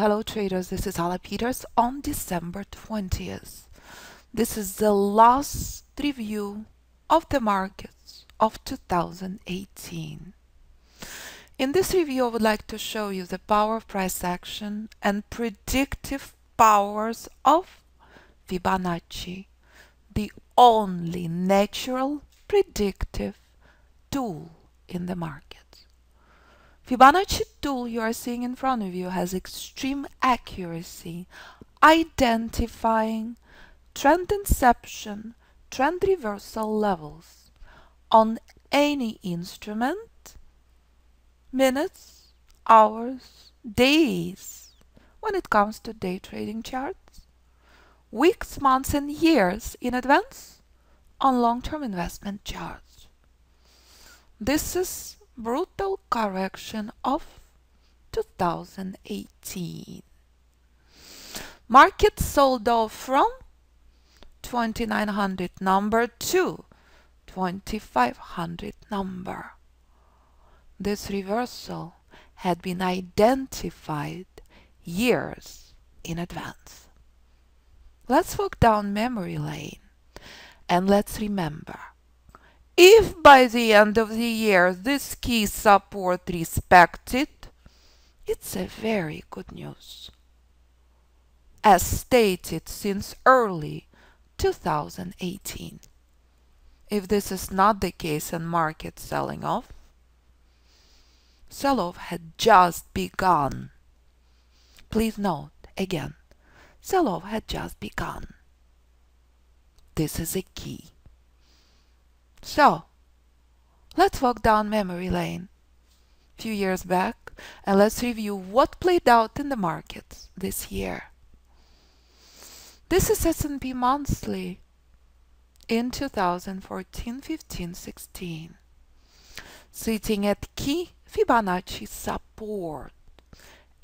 Hello traders, this is Alla Peters on December 20th. This is the last review of the markets of 2018. In this review I would like to show you the power of price action and predictive powers of Fibonacci, the only natural predictive tool in the market. Fibonacci tool you are seeing in front of you has extreme accuracy, identifying trend inception, trend reversal levels on any instrument, minutes, hours, days, when it comes to day trading charts, weeks, months and years in advance on long-term investment charts. This is brutal correction of 2018. Market sold off from 2900 number to 2500 number. This reversal had been identified years in advance. Let's walk down memory lane and let's remember, if by the end of the year this key support respected, it's a very good news. As stated since early 2018. If this is not the case and market selling off, sell-off had just begun. Please note again, sell-off had just begun. This is a key. So, let's walk down memory lane a few years back and let's review what played out in the markets this year. This is S&P monthly in 2014, 15, 16, sitting at key Fibonacci support,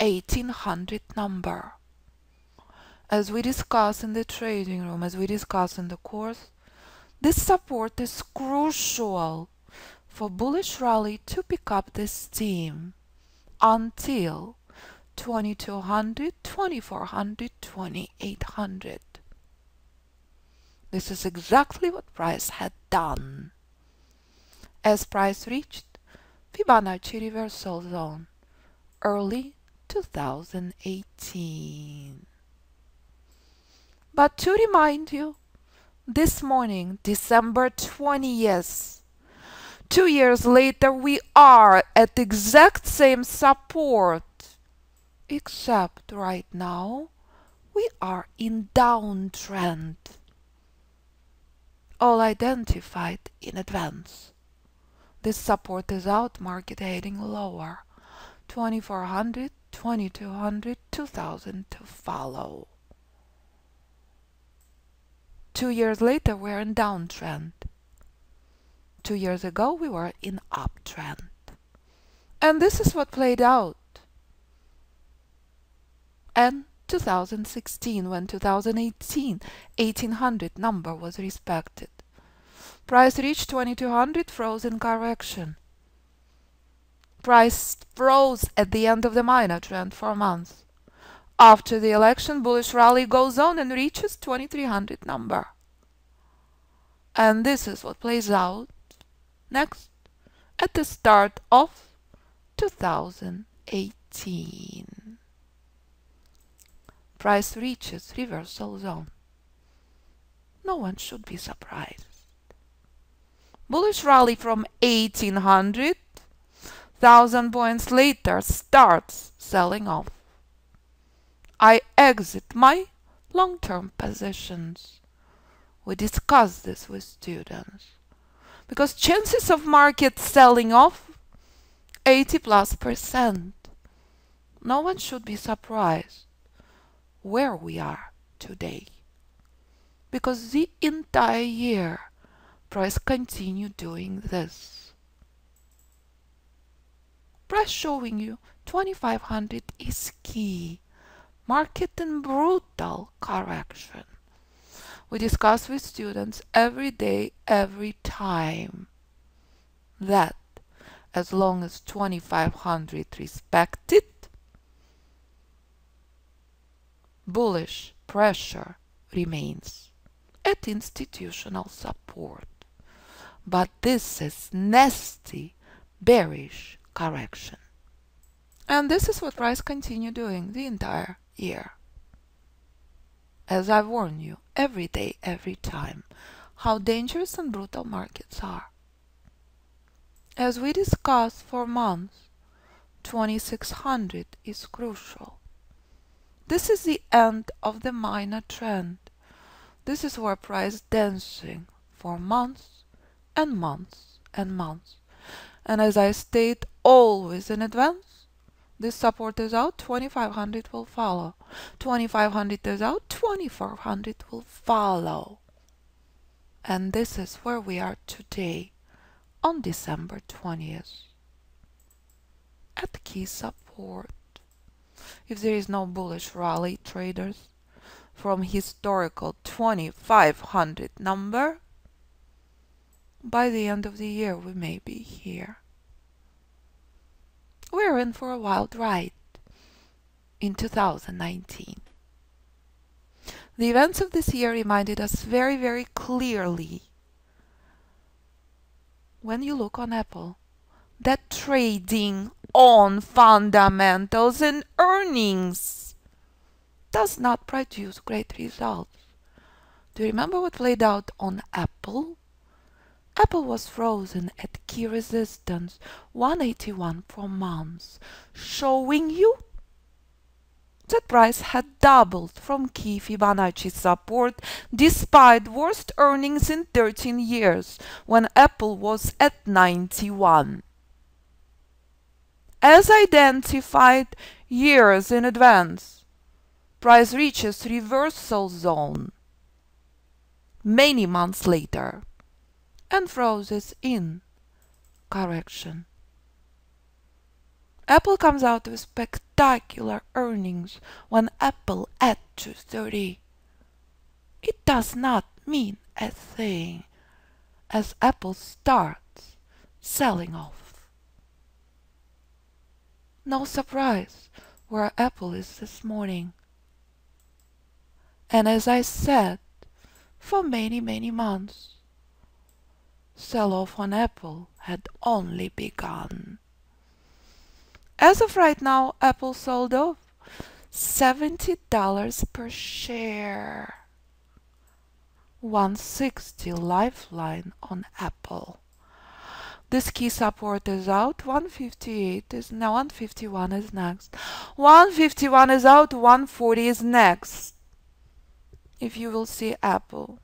1800 number. As we discuss in the trading room, as we discuss in the course, this support is crucial for bullish rally to pick up the steam until 2200, 2400, 2800. This is exactly what price had done. As price reached Fibonacci reversal zone early 2018. But to remind you, this morning, December 20th, 2 years later, we are at the exact same support, except right now, we are in downtrend, all identified in advance. This support is out, market heading lower, 2400, 2200, 2000 to follow. 2 years later, we're in downtrend. 2 years ago, we were in uptrend. And this is what played out. And 2016, when 2018, 1800 number was respected. Price reached 2200, froze in correction. Price froze at the end of the minor trend for months. After the election, bullish rally goes on and reaches 2300 number. And this is what plays out next at the start of 2018. Price reaches reversal zone. No one should be surprised. Bullish rally from 1800, 1000 points later starts selling off. I exit my long-term positions. We discuss this with students. Because chances of market selling off, 80+%. No one should be surprised where we are today. Because the entire year, price continued doing this. Price showing you 2500 is key. Market in brutal correction. We discuss with students every day, every time, that as long as 2500 respected, bullish pressure remains at institutional support. But this is nasty bearish correction. And this is what price continue doing the entire year. As I warn you every day, every time, how dangerous and brutal markets are. As we discussed for months, 2600 is crucial. This is the end of the minor trend. This is where price dancing for months and months and months. And as I state always in advance, this support is out, 2500 will follow. 2500 is out, 2400 will follow. And this is where we are today on December 20th. At key support. If there is no bullish rally, traders, from historical 2500 number, by the end of the year we may be here. We're in for a wild ride in 2019. The events of this year reminded us very, very clearly, when you look on Apple, that trading on fundamentals and earnings does not produce great results. Do you remember what played out on Apple? Apple was frozen at key resistance 181 for months, showing you that price had doubled from key Fibonacci support despite worst earnings in 13 years when Apple was at 91. As identified years in advance, price reaches reversal zone many months later and freezes in correction. Apple comes out with spectacular earnings when Apple at 230. It does not mean a thing as Apple starts selling off. No surprise where Apple is this morning. And as I said, for many, many months, sell-off on Apple had only begun. As of right now, Apple sold off $70 per share. 160 lifeline on Apple. This key support is out, 158 is now, 151 is next. 151 is out, 140 is next. If you will see Apple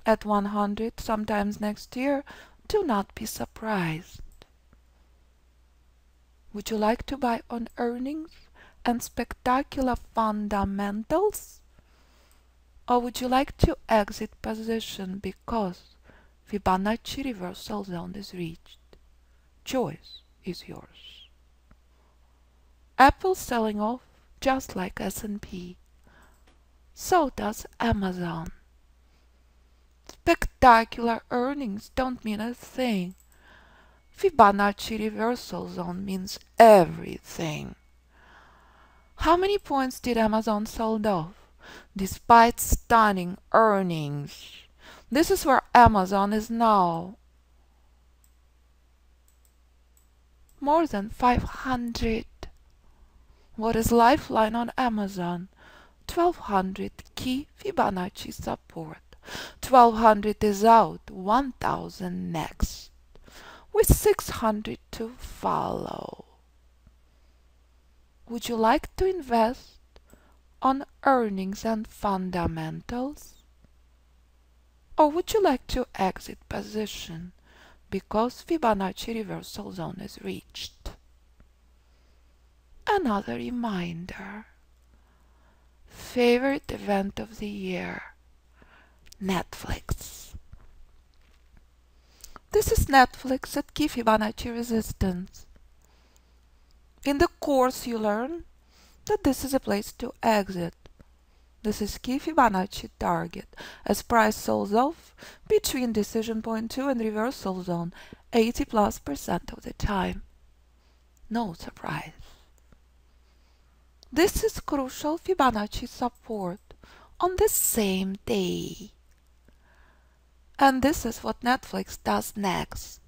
at 100 sometimes next year, do not be surprised. Would you like to buy on earnings and spectacular fundamentals? Or would you like to exit position because Fibonacci reversal zone is reached? Choice is yours. Apple selling off just like S&P. So does Amazon. Spectacular earnings don't mean a thing. Fibonacci reversal zone means everything. How many points did Amazon sold off despite stunning earnings? This is where Amazon is now. More than 500. What is lifeline on Amazon? 1200 key Fibonacci support. 1200 is out, 1000 next, with 600 to follow. Would you like to invest on earnings and fundamentals? Or would you like to exit position because Fibonacci reversal zone is reached? Another reminder. Favorite event of the year. Netflix. This is Netflix at key Fibonacci resistance. In the course you learn that this is a place to exit. This is key Fibonacci target as price sells off between decision point 2 and reversal zone 80+% of the time. No surprise. This is crucial Fibonacci support on the same day. And this is what Netflix does next.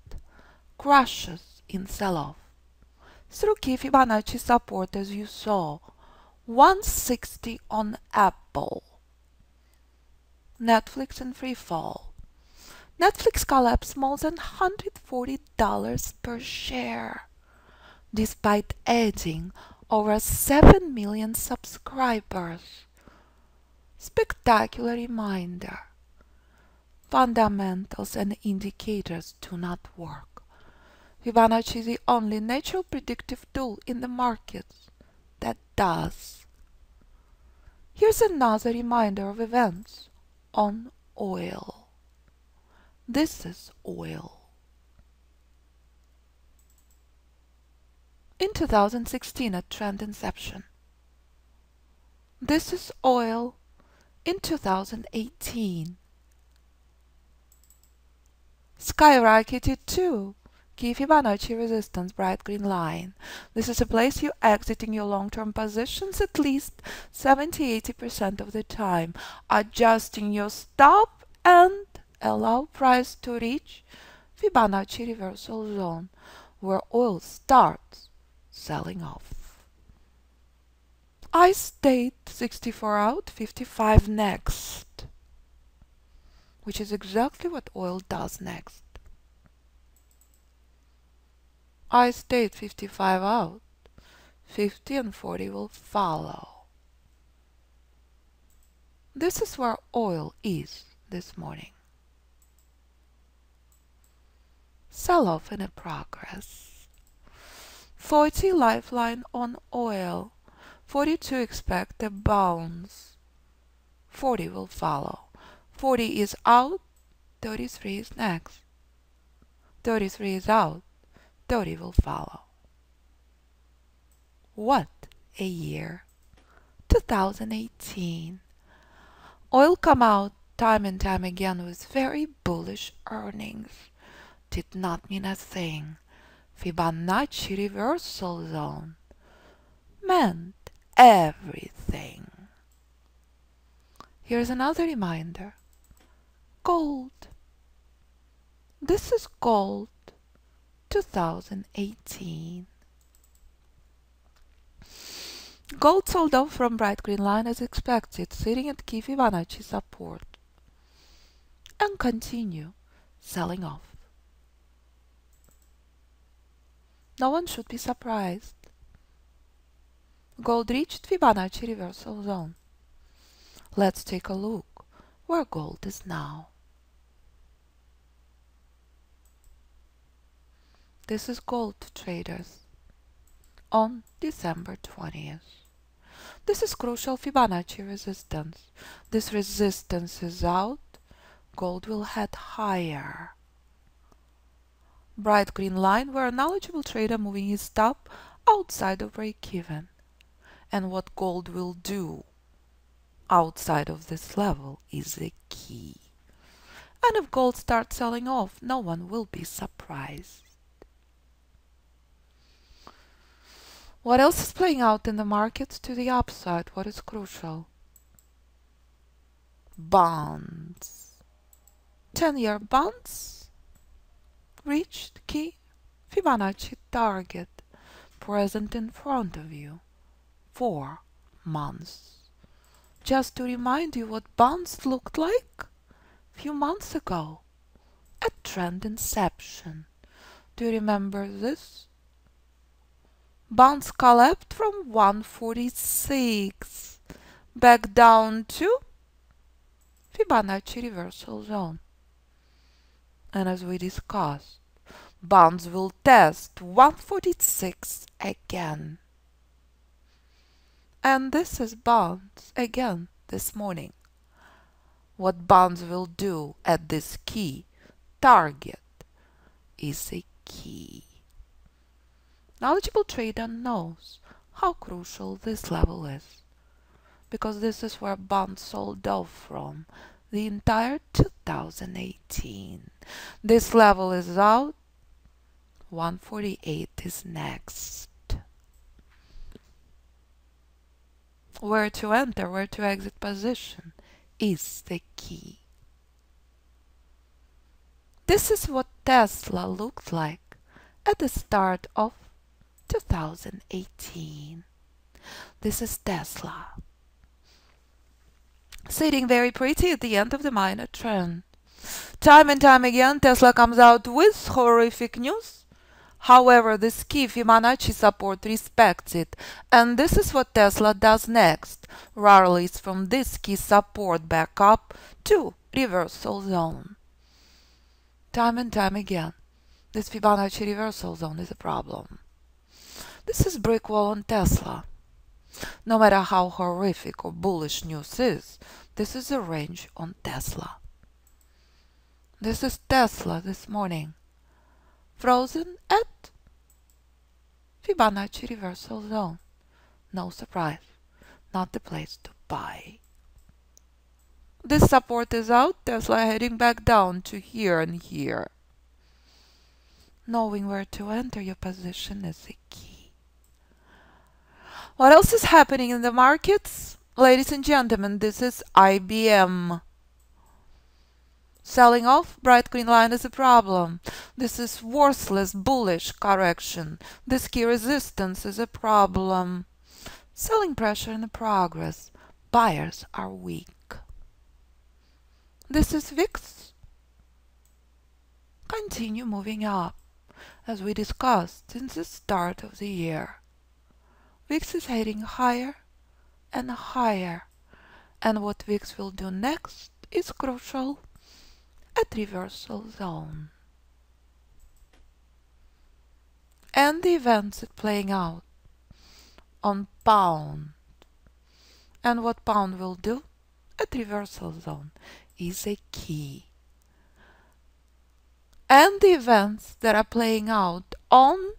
Crashes in sell-off. Through key Fibonacci support, as you saw, 160 on Apple. Netflix in free fall. Netflix collapsed more than $140 per share, despite adding over 7 million subscribers. Spectacular reminder. Fundamentals and indicators do not work. Fibonacci is the only natural predictive tool in the markets that does. Here's another reminder of events on oil. This is oil. In 2016 at trend inception. This is oil in 2018. Skyrocketed to key Fibonacci resistance, bright green line. This is a place you exiting your long-term positions at least 70–80% of the time, adjusting your stop and allow price to reach Fibonacci reversal zone, where oil starts selling off. I stayed 64 out, 55 next, which is exactly what oil does next. I stayed 55 out, 50 and 40 will follow. This is where oil is this morning. Sell-off in a progress. 40 lifeline on oil. 42 expect a bounce. 40 will follow. 40 is out, 33 is next. 33 is out, 30 will follow. What a year! 2018. Oil come out time and time again with very bullish earnings. Did not mean a thing. Fibonacci reversal zone meant everything. Here's another reminder. Gold. This is gold 2018. Gold sold off from bright green line as expected, sitting at key Fibonacci support, and continue selling off. No one should be surprised. Gold reached Fibonacci reversal zone. Let's take a look where gold is now. This is gold traders on December 20th. This is crucial Fibonacci resistance. This resistance is out. Gold will head higher. Bright green line where a knowledgeable trader moving his stop outside of break-even. And what gold will do outside of this level is the key. And if gold starts selling off, no one will be surprised. What else is playing out in the markets to the upside? What is crucial? Bonds. 10-year bonds reached key Fibonacci target present in front of you. 4 months. Just to remind you what bonds looked like a few months ago at trend inception. Do you remember this? Bonds collapsed from 146 back down to Fibonacci reversal zone. And as we discussed, bonds will test 146 again. And this is bonds again this morning. What bonds will do at this key target is a key. Knowledgeable trader knows how crucial this level is, because this is where bonds sold off from the entire 2018. This level is out, 148 is next. Where to enter, where to exit position is the key. This is what Tesla looked like at the start of 2018. This is Tesla, sitting very pretty at the end of the minor trend. Time and time again, Tesla comes out with horrific news. However, this key Fibonacci support respects it, and this is what Tesla does next. Rallies from this key support back up to reversal zone. Time and time again, this Fibonacci reversal zone is a problem. This is brick wall on Tesla. No matter how horrific or bullish news is, this is a range on Tesla. This is Tesla this morning, frozen at Fibonacci reversal zone. No surprise, not the place to buy. This support is out, Tesla heading back down to here and here. Knowing where to enter your position is the key. What else is happening in the markets? Ladies and gentlemen, this is IBM. Selling off, bright green line is a problem. This is worthless bullish correction. This key resistance is a problem. Selling pressure in progress. Buyers are weak. This is VIX. Continue moving up, as we discussed since the start of the year. VIX is heading higher and higher, and what VIX will do next is crucial at reversal zone. And the events are playing out on pound, and what pound will do at reversal zone is a key. And the events that are playing out on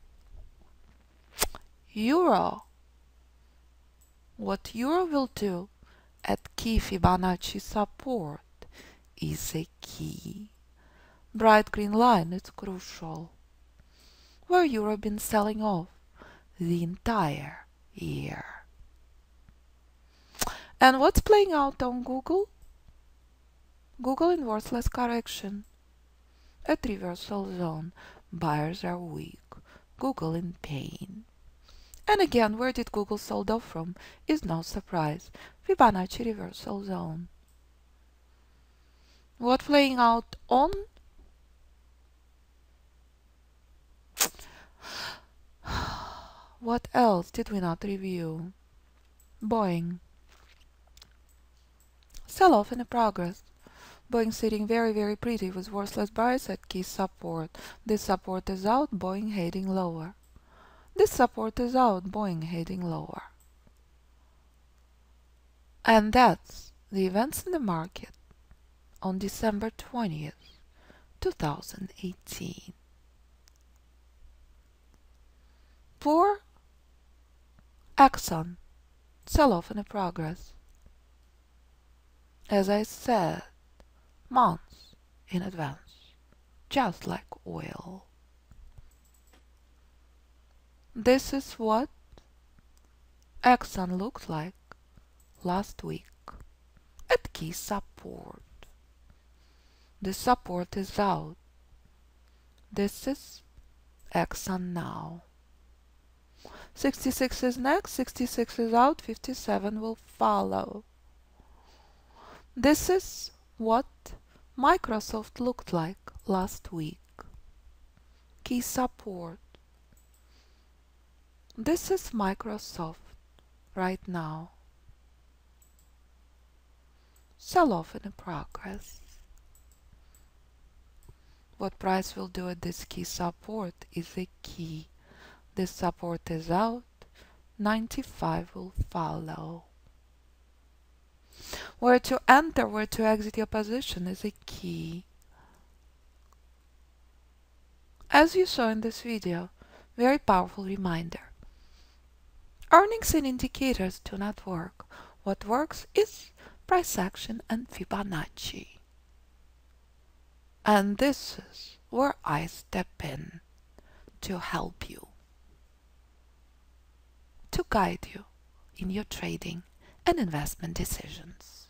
euro, what euro will do at key Fibonacci support is a key. Bright green line is crucial. Where euro been selling off the entire year. And what's playing out on Google? Google in worthless correction. At reversal zone, buyers are weak. Google in pain. And again, where did Google sold off from is no surprise. Fibonacci reversal zone. What playing out on? What else did we not review? Boeing. Sell-off in progress. Boeing sitting very pretty with worthless buyers at key support. This support is out, Boeing heading lower. This support is out, Boeing heading lower. And that's the events in the market on December 20th, 2018. For XOM, sell-off in progress. As I said, months in advance, just like oil. This is what XOM looked like last week at key support. The support is out. This is XOM now. 66 is next, 66 is out, 57 will follow. This is what Microsoft looked like last week. Key support. This is Microsoft right now. Sell-off in progress. What price will do at this key support is a key. This support is out, 95 will follow. Where to enter, where to exit your position is a key. As you saw in this video, very powerful reminder. Earnings and indicators do not work. What works is price action and Fibonacci. And this is where I step in to help you, to guide you in your trading and investment decisions.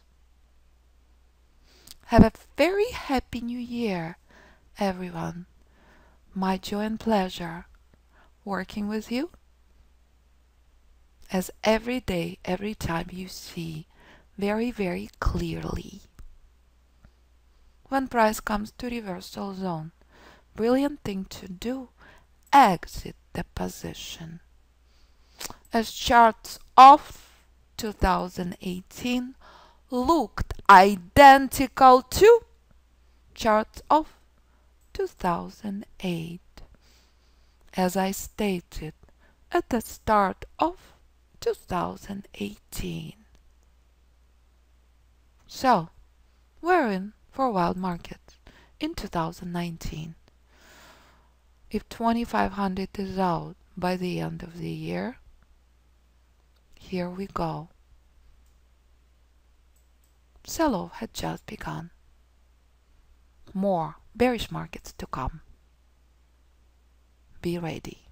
Have a very happy new year, everyone. My joy and pleasure working with you, as every day, every time you see very, very clearly. When price comes to reversal zone, brilliant thing to do, exit the position. As charts of 2018 looked identical to charts of 2008, as I stated at the start of 2018. So, we're in for wild markets in 2019. If 2500 is out by the end of the year, here we go. Sell-off had just begun. More bearish markets to come. Be ready.